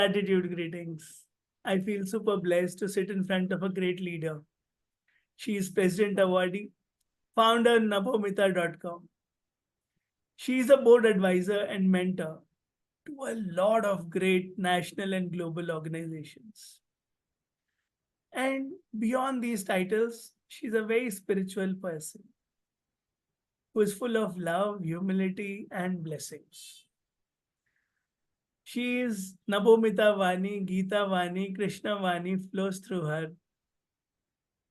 Gratitude greetings. I feel super blessed to sit in front of a great leader. She is President Awardee, founder Nabomita.com. She is a board advisor and mentor to a lot of great national and global organizations. And beyond these titles, she's a very spiritual person who is full of love, humility, and blessings. She is Nabomita Vani, Gita Vani, Krishna Vani flows through her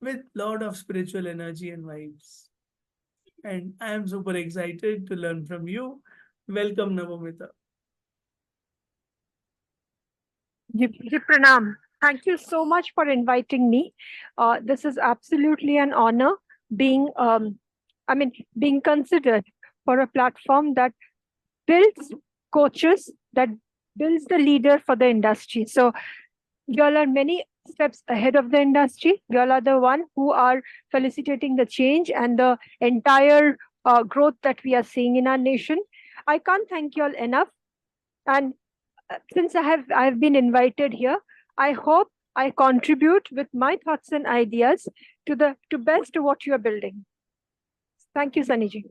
with lot of spiritual energy and vibes. And I am super excited to learn from you. Welcome, Navamita. Ji Pranam. Thank you so much for inviting me. This is absolutely an honor being, being considered for a platform that builds coaches, that builds the leader for the industry. So you all are many steps ahead of the industry. You all are the one who are felicitating the change and the entire growth that we are seeing in our nation. I can't thank you all enough. And since I have been invited here, I hope I contribute with my thoughts and ideas to best what you are building. Thank you, Saniji.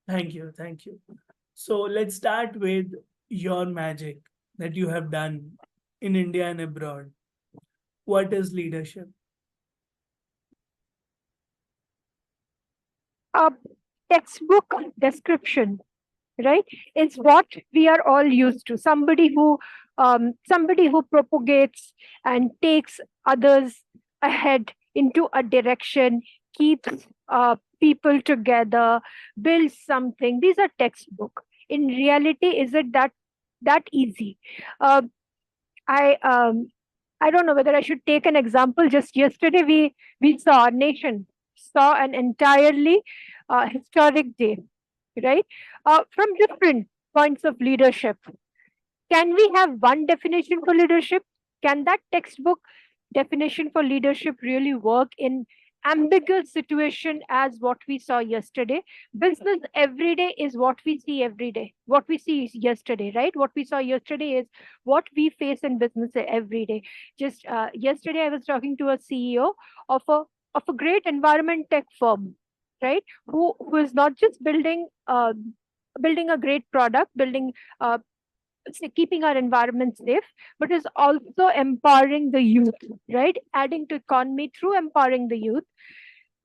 Thank you. Thank you. So let's start with your magic that you have done in India and abroad. What is leadership? A textbook description, right, is what we are all used to. Somebody who propagates and takes others ahead into a direction, keeps people together, builds something. These are textbook. In reality, is it that easy? uh, I don't know whether I should take an example. Just yesterday we saw, our nation saw an entirely historic day, right? From different points of leadership. Can we have one definition for leadership? Can that textbook definition for leadership really work in ambiguous situation as what we saw yesterday? Business every day is what we see every day. What we see is yesterday, right? What we saw yesterday is what we face in business every day. Just yesterday, I was talking to a CEO of a great environment tech firm, right? Who is not just building a great product, building keeping our environment safe, but is also empowering the youth, right? Adding to economy through empowering the youth.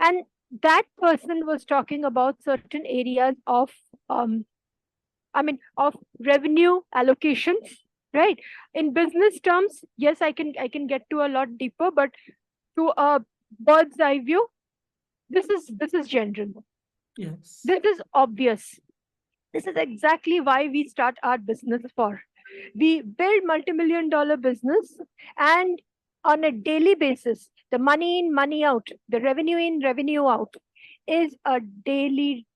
And that person was talking about certain areas of, of revenue allocations, right? In business terms, yes, I can get to a lot deeper, but to a bird's eye view, this is general. Yes. This is obvious. This is exactly why we start our business for. We build multi-million dollar business, and on a daily basis, the money in, money out, the revenue in, revenue out is a daily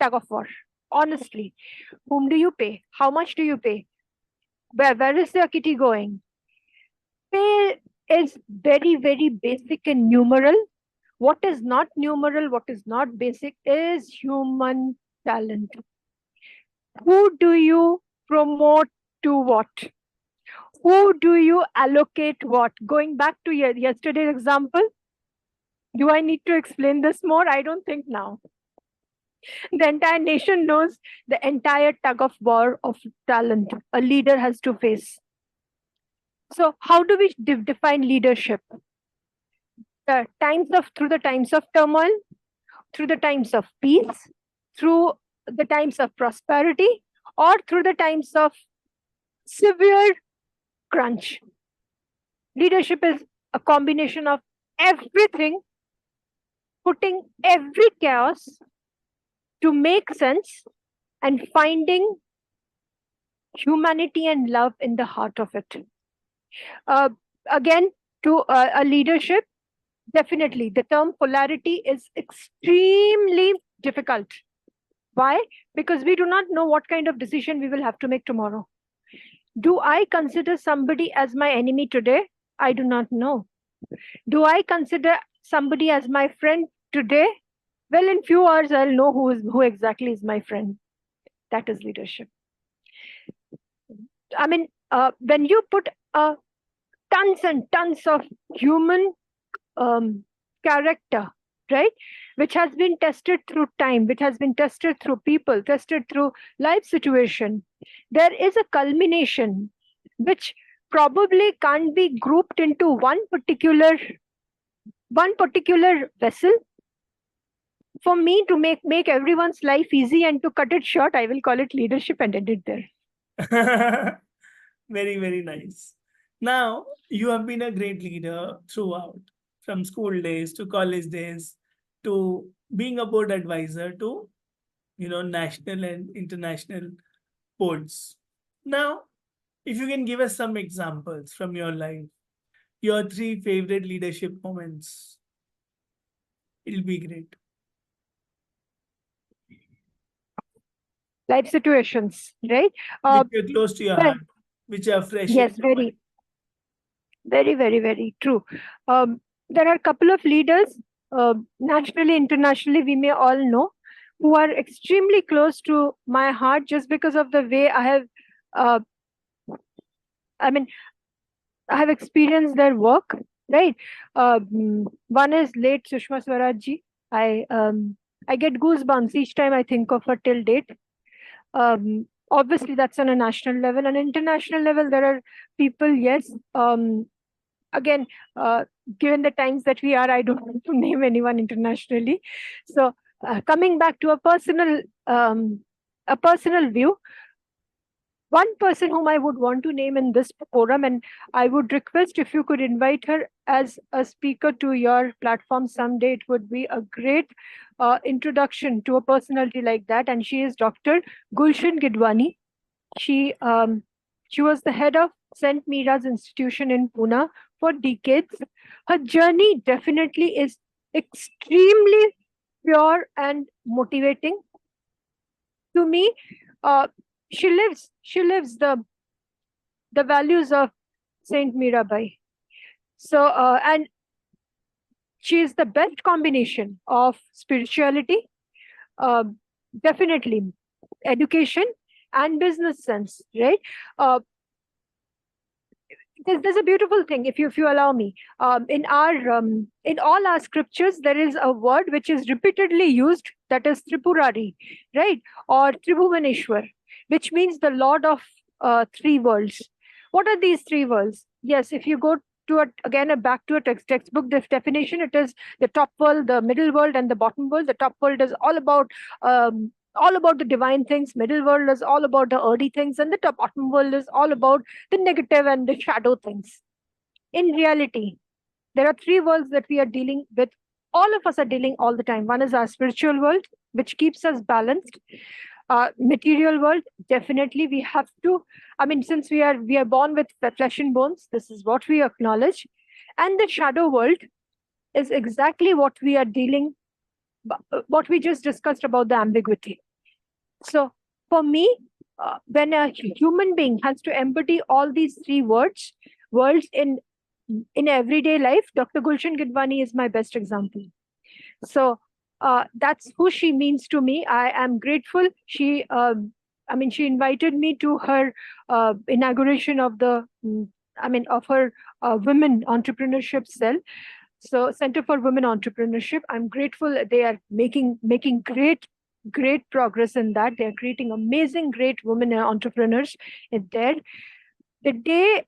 tug of war. Honestly, whom do you pay? How much do you pay? Where is the kitty going? Pay is very, very basic and numeral. What is not numeral, what is not basic is human talent. Who do you promote to what? Who do you allocate what? Going back to yesterday's example, do I need to explain this more? I don't think now. The entire nation knows the entire tug of war of talent a leader has to face. So, how do we define leadership? Through the times of turmoil, through the times of peace, through the times of prosperity, or through the times of severe crunch. Leadership is a combination of everything, putting every chaos to make sense and finding humanity and love in the heart of it. Again, to a leadership, definitely the term polarity is extremely difficult. Why? Because we do not know what kind of decision we will have to make tomorrow. Do I consider somebody as my enemy today? I do not know. Do I consider somebody as my friend today? Well, in few hours, I'll know who exactly is my friend. That is leadership. I mean, when you put tons and tons of human character, right, which has been tested through time, which has been tested through people, tested through life situation, there is a culmination which probably can't be grouped into one particular vessel. For me to make everyone's life easy and to cut it short, I will call it leadership and end it there. Very, very nice. Now, you have been a great leader throughout, from school days to college days to being a board advisor to, national and international boards. Now, if you can give us some examples from your life, your three favorite leadership moments, it'll be great. Life situations, right? Which are close to your Well, heart, which are fresh in yes, your mind. very true. There are a couple of leaders, nationally, internationally, we may all know, who are extremely close to my heart just because of the way uh, I mean, I have experienced their work, right? One is late Sushma Swaraj ji. I get goosebumps each time I think of her till date. Obviously, that's on a national level. On an international level, there are people, yes. Again, given the times that we are, I don't want to name anyone internationally. So, coming back to a personal view, one person whom I would want to name in this forum, and I would request if you could invite her as a speaker to your platform someday. It would be a great introduction to a personality like that. And she is Dr. Gulshan Gidwani. She was the head of St. Mira's Institution in Pune for decades. Her journey definitely is extremely pure and motivating to me. She lives the values of Saint Mirabai. So and she is the best combination of spirituality, uh, definitely education and business sense, right? Uh, there's a beautiful thing, if you allow me. In all our scriptures, there is a word which is repeatedly used, that is Tripurari, right, or Tribhuvaneshwar, which means the Lord of three worlds. What are these three worlds? Yes, if you go to back to a textbook definition, it is the top world, the middle world, and the bottom world. The top world is all about the divine things. Middle world is all about the earthly things, and the top bottom world is all about the negative and the shadow things. In reality, there are three worlds that we are dealing with. All of us are dealing all the time. One is our spiritual world, which keeps us balanced. Material world, definitely we have to. I mean, since we are born with flesh and bones, this is what we acknowledge. And the shadow world is exactly what we are dealing. What we just discussed about the ambiguity. So for me, when a human being has to embody all these three worlds in everyday life, Dr. Gulshan Gidwani is my best example. So that's who she means to me. I am grateful. She invited me to her inauguration of of her women entrepreneurship cell. So Center for Women Entrepreneurship. I'm grateful that they are making great progress in that. They're creating amazing, great women entrepreneurs in there. The day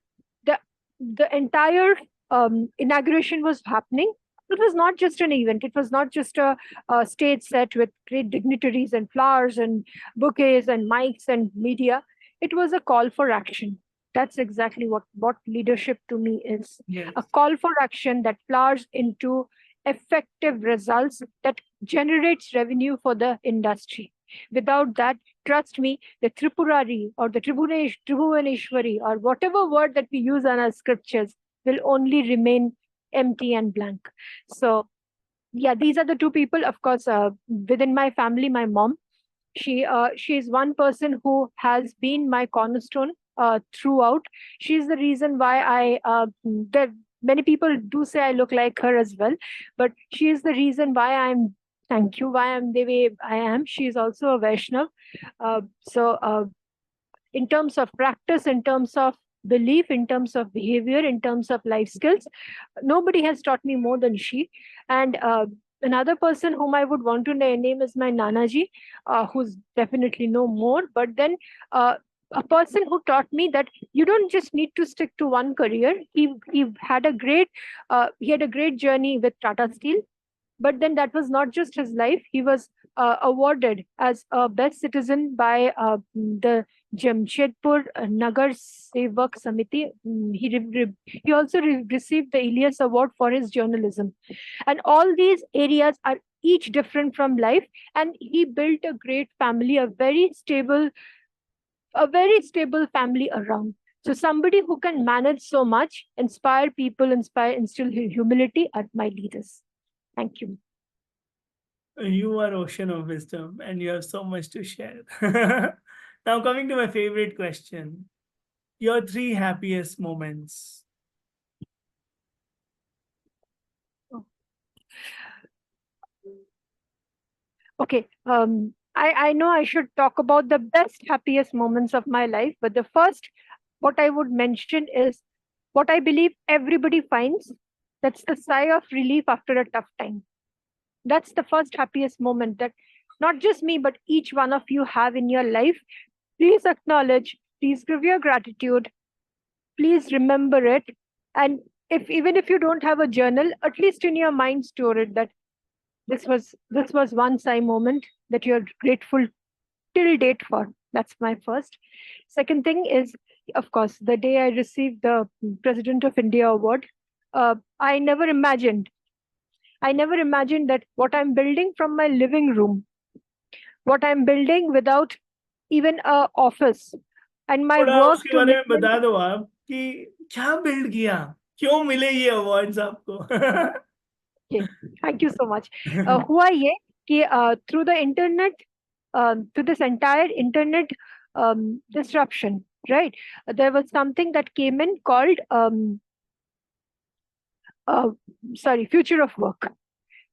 the entire inauguration was happening, it was not just an event. It was not just a stage set with great dignitaries and flowers and bouquets and mics and media. It was a call for action. That's exactly what leadership to me is. Yes. A call for action that flowers into effective results that generates revenue for the industry. Without that, trust me, the Tripurari or the Tribhuvaneshwari or whatever word that we use in our scriptures will only remain empty and blank. So, yeah, these are the two people. Of course, within my family, my mom, she is one person who has been my cornerstone throughout. She's the reason why there many people do say I look like her as well, but she is the reason why why I'm the way I am. She is also a Vaishnav. So in terms of practice, in terms of belief, in terms of behavior, in terms of life skills. Nobody has taught me more than she. And another person whom I would want to name is my Nanaji, who's definitely no more. But then uh, a person who taught me that you don't just need to stick to one career. He had a great journey with Tata Steel, but then that was not just his life. He was awarded as a best citizen by the Jamshedpur Nagar Sevak Samiti. He also received the Elias Award for his journalism. And all these areas are each different from life. And he built a great family, a very stable family around. So somebody who can manage so much, inspire people, instill humility are my leaders. Thank you. You are ocean of wisdom and you have so much to share. Now, coming to my favorite question, your three happiest moments. Okay. I know I should talk about the best, happiest moments of my life, but the first, what I would mention is what I believe everybody finds. That's the sigh of relief after a tough time. That's the first happiest moment that not just me, but each one of you have in your life. Please acknowledge, please give your gratitude, please remember it. And if even if you don't have a journal, at least in your mind store it that this was one sigh moment that you're grateful till date for. That's my first. Second thing is, of course, the day I received the President of India award. I never imagined. I never imagined that what I'm building from my living room, what I'm building without even a office, and my थोड़ा work उसके to बारे में listen. बता दो आप कि क्या build किया, क्यों मिले ये अवार्ड्स आपको? Okay, thank you so much. हुआ ये कि through the internet, through this entire internet disruption, right? There was something that came in called uh, future of work.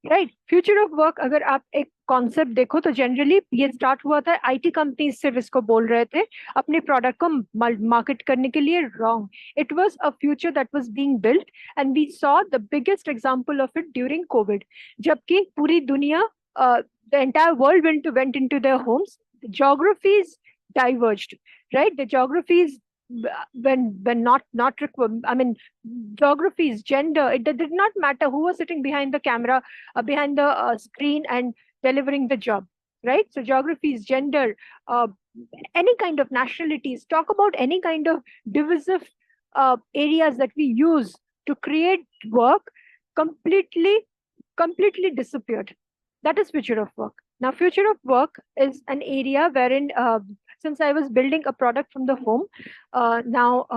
Right, future of work अगर आप एक कॉन्सेप्ट देखो तो generally ये start हुआ था आईटी कंपनीज सिर्फ इसको बोल रहे थे अपने प्रोडक्ट को मार्केट करने के लिए. Wrong. It was a future that was being built and we saw the biggest example of it during Covid. जबकि पूरी दुनिया, the entire world went into their homes, geographies diverged, right? The geographies when not required. I mean, geographies, gender, it did not matter who was sitting behind the camera, behind the screen and delivering the job, right? So geographies, gender, uh, any kind of nationalities, talk about any kind of divisive areas that we use to create work, completely completely disappeared. That is future of work. Now, future of work is an area wherein, since I was building a product from the home, now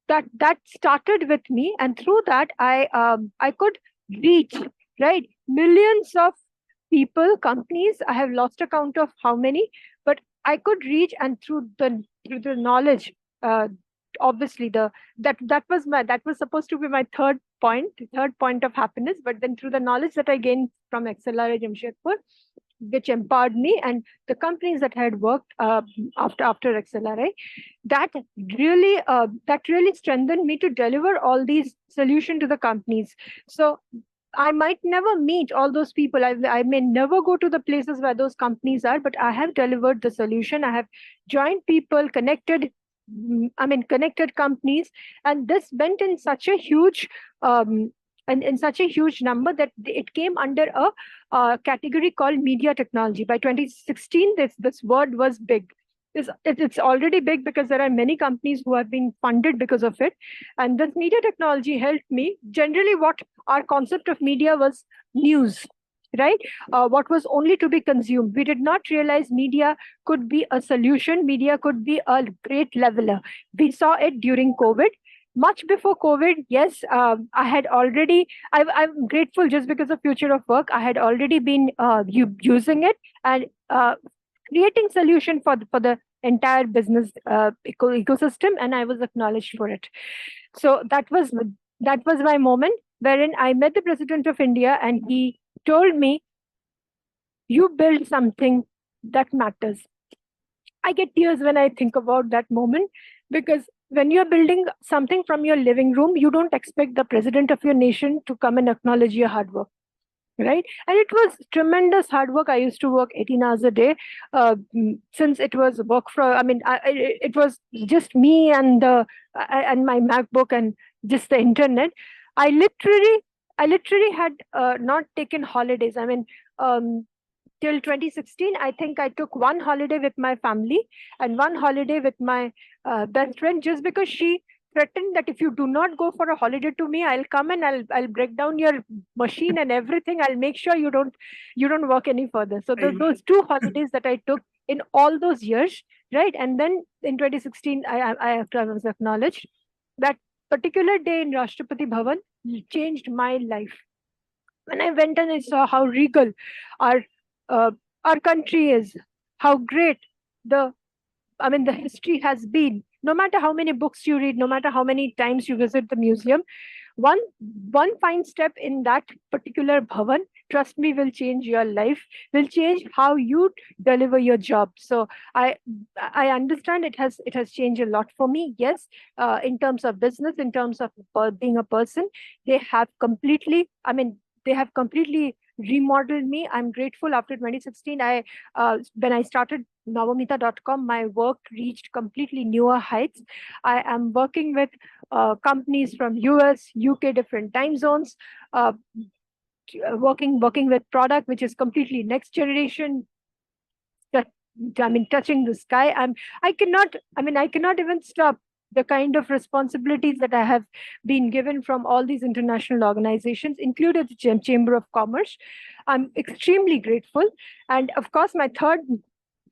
that started with me, and through that I could reach, right, millions of people, companies. I have lost account of how many, but I could reach, and through the knowledge, obviously that was supposed to be my third point of happiness. But then through the knowledge that I gained from XLRI Jamshedpur, which empowered me, and the companies that I had worked after XLRI, that really strengthened me to deliver all these solutions to the companies. So I might never meet all those people. I may never go to the places where those companies are, but I have delivered the solution. I have joined people, connected companies, and this went in such a huge, in such a huge number that it came under a category called media technology. By 2016, this word was big. It's already big because there are many companies who have been funded because of it. And this media technology helped me. Generally, what our concept of media was news, right? What was only to be consumed. We did not realize media could be a solution, media could be a great leveler. We saw it during COVID. Much before COVID, yes, I'm grateful just because of future of work. I had already been using it and creating solution for the entire business ecosystem, and I was acknowledged for it. So that was my moment wherein I met the President of India, and he told me, "You build something that matters." I get tears when I think about that moment because when you're building something from your living room, you don't expect the president of your nation to come and acknowledge your hard work, right? And it was tremendous hard work. I used to work 18 hours a day, since it was work from, it was just me and and my MacBook and just the internet. I literally i literally had not taken holidays. Till 2016, I think I took one holiday with my family and one holiday with my best friend, just because she threatened that if you do not go for a holiday to me, I'll come and I'll break down your machine and everything. I'll make sure you don't work any further. So I, those two holidays that I took in all those years, right? And then in 2016, I was acknowledged. That particular day in Rashtrapati Bhavan changed my life. When I went and I saw how regal our uh, our country is, how great the the history has been. No matter how many books you read, no matter how many times you visit the museum, one one fine step in that particular bhavan, trust me, will change your life, will change how you deliver your job. So I understand it has changed a lot for me. Yes, in terms of business, in terms of being a person, they have completely, they have completely remodeled me. I'm grateful. After 2016, when I started Nabomita.com, my work reached completely newer heights. I am working with companies from US, UK, different time zones, uh, working with product which is completely next generation. That touching the sky. I cannot even stop the kind of responsibilities that I have been given from all these international organizations, included the Chamber of Commerce. I'm extremely grateful. And of course, my third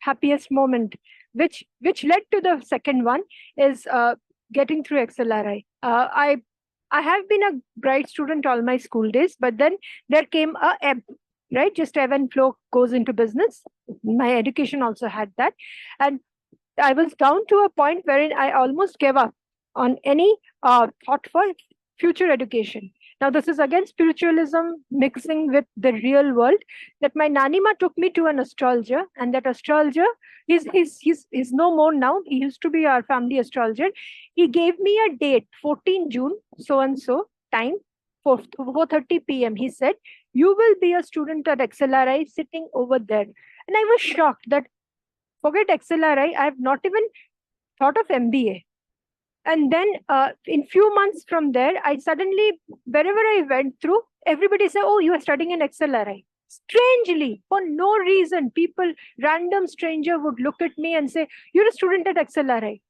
happiest moment, which led to the second one, is getting through XLRI. I have been a bright student all my school days, but then there came a ebb, right? Just ebb and flow goes into business. My education also had that, and I was down to a point wherein I almost gave up on any thought for future education. Now, this is again spiritualism mixing with the real world. That my nanima took me to an astrologer, and that astrologer, he's no more now. He used to be our family astrologer. He gave me a date, 14 June, so and so time, 4:30 p.m. He said, "You will be a student at XLRI sitting over there." And I was shocked that, forget XLRI, I have not even thought of MBA. And then in few months from there, I suddenly, wherever I went through, everybody said, "Oh, you are studying in XLRI." Strangely, for no reason, people, random stranger would look at me and say, "You're a student at XLRI."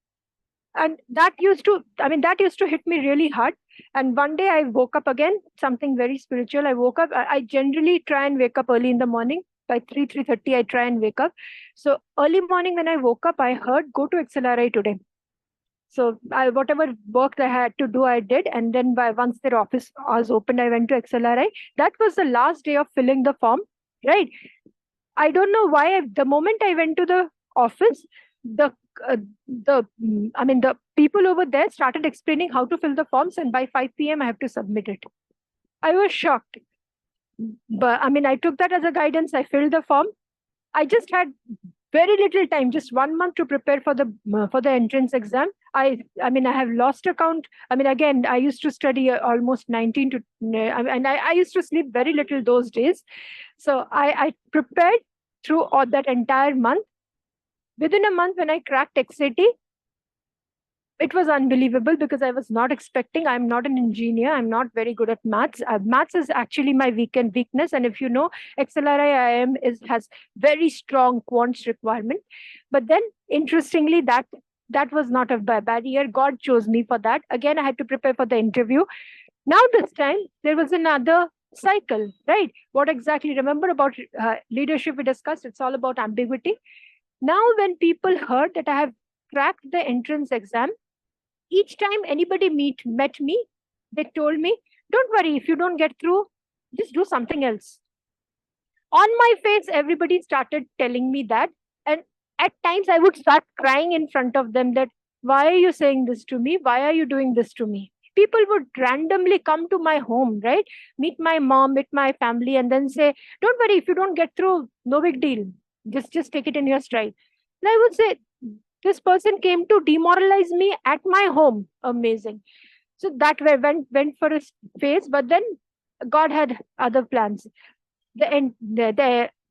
And that used to hit me really hard. And one day I woke up again, something very spiritual. I woke up. I generally try and wake up early in the morning. By 3:30, I try and wake up. So early morning when I woke up, I heard, "Go to XLRI today." So whatever work I had to do, I did. And then once their office was opened, I went to XLRI. That was the last day of filling the form, right? I don't know why. The moment I went to the office, the the people over there started explaining how to fill the forms, and by 5 p.m. I have to submit it. I was shocked, but I took that as a guidance. I filled the form. I just had very little time, just 1 month to prepare for the entrance exam. I have lost account. Again, I used to study almost 19 to, and I used to sleep very little those days. So I prepared through all that entire month. Within a month, when I cracked XAT, it was unbelievable because I was not expecting. I'm not an engineer. I'm not very good at maths. Maths is actually my weakness. And if you know, XLRI IIM has very strong quants requirement. But then, interestingly, that was not a barrier. God chose me for that. Again, I had to prepare for the interview. Now this time, there was another cycle, right? What exactly? Remember about leadership we discussed? It's all about ambiguity. Now, when people heard that I have cracked the entrance exam, each time anybody met me, they told me, "Don't worry, if you don't get through, just do something else." On my face, everybody started telling me that. And at times I would start crying in front of them that, "Why are you saying this to me? Why are you doing this to me?" People would randomly come to my home, right? Meet my mom, meet my family, and then say, "Don't worry, if you don't get through, no big deal. Just take it in your stride." And I would say, This person came to demoralize me at my home. Amazing. So that way went for a phase, but then God had other plans. The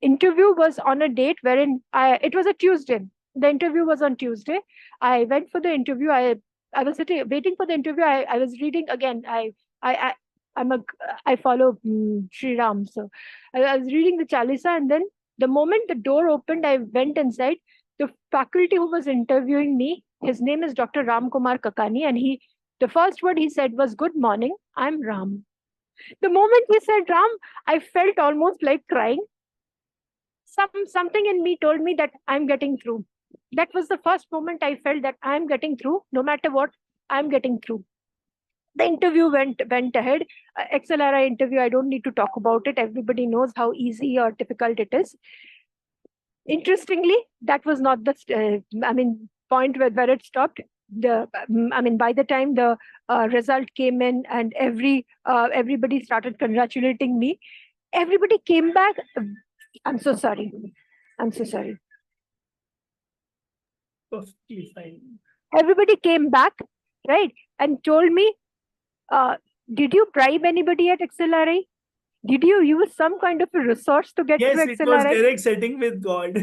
interview was on a date wherein it was a Tuesday. The interview was on Tuesday. I went for the interview. I was sitting waiting for the interview. I was reading again. I I'm a I follow Sri Ram, so I was reading the Chalisa, and then the moment the door opened, I went inside. The faculty who was interviewing me, his name is Dr. Ram Kumar Kakani, and the first word he said was, "Good morning, I'm Ram." The moment he said Ram, I felt almost like crying. Something in me told me that I'm getting through. That was the first moment I felt that I'm getting through. No matter what, I'm getting through. The interview went ahead. XLRI interview, I don't need to talk about it. Everybody knows how easy or difficult it is. Interestingly, that was not the point where it stopped. By the time the result came in and everybody started congratulating me, everybody came back. I'm so sorry. I'm so sorry. Perfectly fine. Everybody came back, right, and told me, did you bribe anybody at XLRI? Did you use some kind of a resource to get Yes, to it was XLRI? direct setting with God.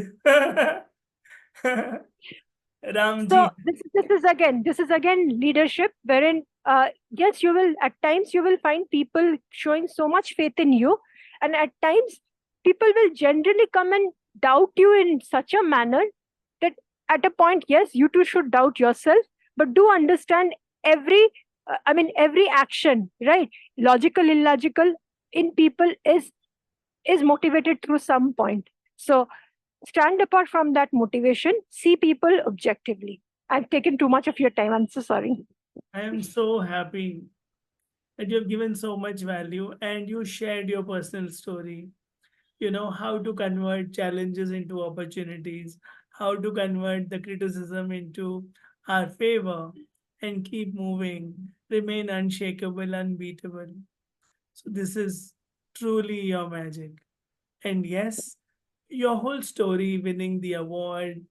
Ramji. So this is again leadership, wherein yes, you will at times you will find people showing so much faith in you, and at times people will generally come and doubt you in such a manner that at a point, yes, you too should doubt yourself, but do understand every action, right? Logical, illogical in people is motivated through some point. So stand apart from that motivation, see people objectively. I've taken too much of your time. I'm so sorry. I am so happy that you have given so much value and you shared your personal story. You know, how to convert challenges into opportunities, how to convert the criticism into our favor and keep moving, remain unshakable, unbeatable. So, this is truly your magic. And yes, your whole story, winning the award,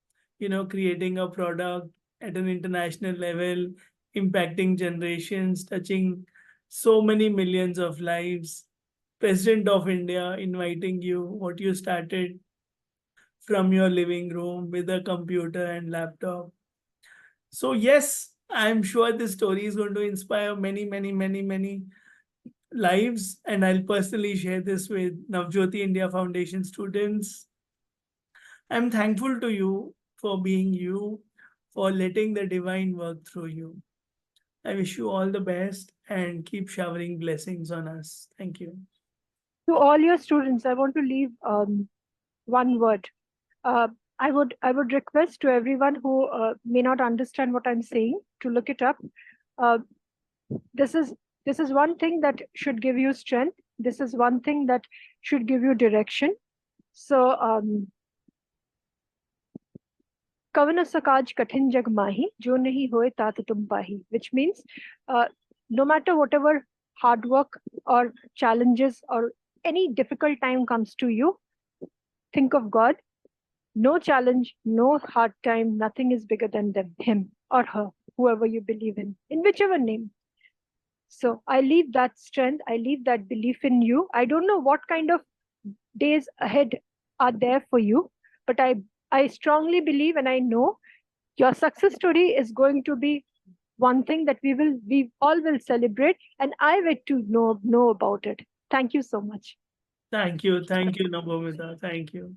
creating a product at an international level, impacting generations, touching so many millions of lives, President of India inviting you, what you started from your living room with a computer and laptop. So, yes, I'm sure this story is going to inspire many, many, many, many lives. And I'll personally share this with Navjyoti India Foundation students. I'm thankful to you for being you, for letting the divine work through you. I wish you all the best and keep showering blessings on us. Thank you. To all your students, I want to leave one word. Uh, I would request to everyone who may not understand what I'm saying to look it up. Uh, this is this is one thing that should give you strength. This is one thing that should give you direction. So कवन सकाज कठिन जग माही जो नहीं होए तात तुम पाही, which means no matter whatever hard work or challenges or any difficult time comes to you, think of God. No challenge, no hard time, nothing is bigger than them, him or her, whoever you believe in whichever name. So I leave that strength, I leave that belief in you. I don't know what kind of days ahead are there for you, but I strongly believe and I know your success story is going to be one thing that we all will celebrate, and I wait to know about it. Thank you so much. Thank you, Nabomita. Thank you.